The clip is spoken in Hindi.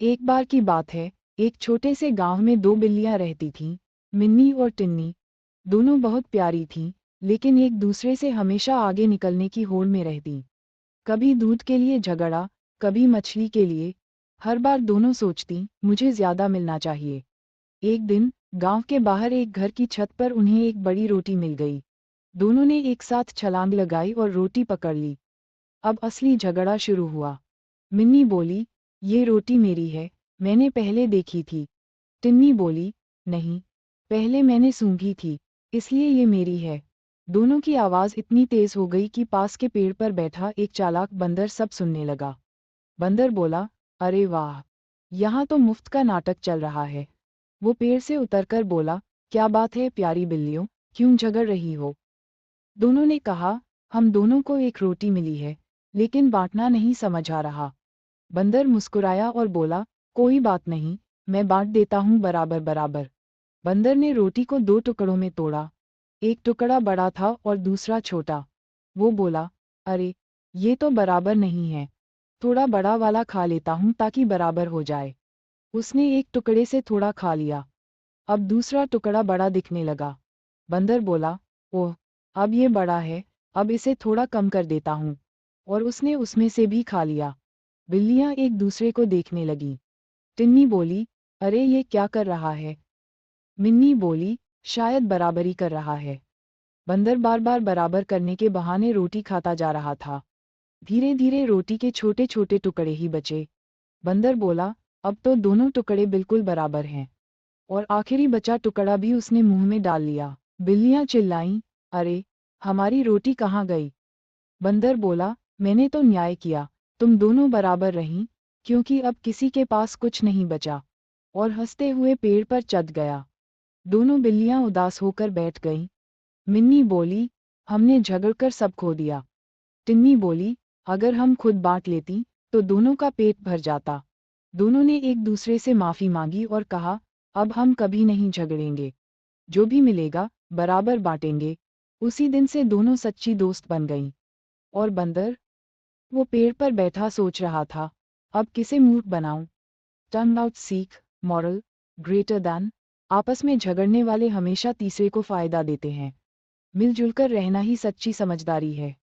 एक बार की बात है, एक छोटे से गांव में दो बिल्लियां रहती थीं, मिन्नी और टिन्नी। दोनों बहुत प्यारी थीं, लेकिन एक दूसरे से हमेशा आगे निकलने की होड़ में रहती। कभी दूध के लिए झगड़ा, कभी मछली के लिए। हर बार दोनों सोचती, मुझे ज्यादा मिलना चाहिए। एक दिन गांव के बाहर एक घर की छत पर उन्हें एक बड़ी रोटी मिल गई। दोनों ने एक साथ छलांग लगाई और रोटी पकड़ ली। अब असली झगड़ा शुरू हुआ। मिन्नी बोली, ये रोटी मेरी है, मैंने पहले देखी थी। टिन्नी बोली, नहीं, पहले मैंने सूंघी थी, इसलिए ये मेरी है। दोनों की आवाज इतनी तेज हो गई कि पास के पेड़ पर बैठा एक चालाक बंदर सब सुनने लगा। बंदर बोला, अरे वाह, यहाँ तो मुफ्त का नाटक चल रहा है। वो पेड़ से उतरकर बोला, क्या बात है प्यारी बिल्लियों, क्यों झगड़ रही हो? दोनों ने कहा, हम दोनों को एक रोटी मिली है, लेकिन बांटना नहीं समझ आ रहा। बंदर मुस्कुराया और बोला, कोई बात नहीं, मैं बांट देता हूँ बराबर बराबर। बंदर ने रोटी को दो टुकड़ों में तोड़ा। एक टुकड़ा बड़ा था और दूसरा छोटा। वो बोला, अरे, ये तो बराबर नहीं है। थोड़ा बड़ा वाला खा लेता हूँ ताकि बराबर हो जाए। उसने एक टुकड़े से थोड़ा खा लिया। अब दूसरा टुकड़ा बड़ा दिखने लगा। बंदर बोला, ओह, अब ये बड़ा है, अब इसे थोड़ा कम कर देता हूँ। और उसने उसमें से भी खा लिया। बिल्लियां एक दूसरे को देखने लगीं। टिन्नी बोली, अरे ये क्या कर रहा है? मिन्नी बोली, शायद बराबरी कर रहा है। बंदर बार बार बराबर करने के बहाने रोटी खाता जा रहा था। धीरे धीरे रोटी के छोटे छोटे टुकड़े ही बचे। बंदर बोला, अब तो दोनों टुकड़े बिल्कुल बराबर हैं। और आखिरी बचा टुकड़ा भी उसने मुंह में डाल लिया। बिल्लियां चिल्लाईं, अरे, हमारी रोटी कहाँ गई? बंदर बोला, मैंने तो न्याय किया, तुम दोनों बराबर रहीं, क्योंकि अब किसी के पास कुछ नहीं बचा। और हंसते हुए पेड़ पर चढ़ गया। दोनों बिल्लियां उदास होकर बैठ गईं। मिन्नी बोली, हमने झगड़कर सब खो दिया। टिन्नी बोली, अगर हम खुद बांट लेती, तो दोनों का पेट भर जाता। दोनों ने एक दूसरे से माफी मांगी और कहा, अब हम कभी नहीं झगड़ेंगे। जो भी मिलेगा, बराबर बांटेंगे। उसी दिन से दोनों सच्ची दोस्त बन गईं। और बंदर? वो पेड़ पर बैठा सोच रहा था, अब किसे मूर्ख बनाऊं? टर्न आउट सीख, मॉरल, ग्रेटर दैन, आपस में झगड़ने वाले हमेशा तीसरे को फायदा देते हैं। मिलजुल कर रहना ही सच्ची समझदारी है।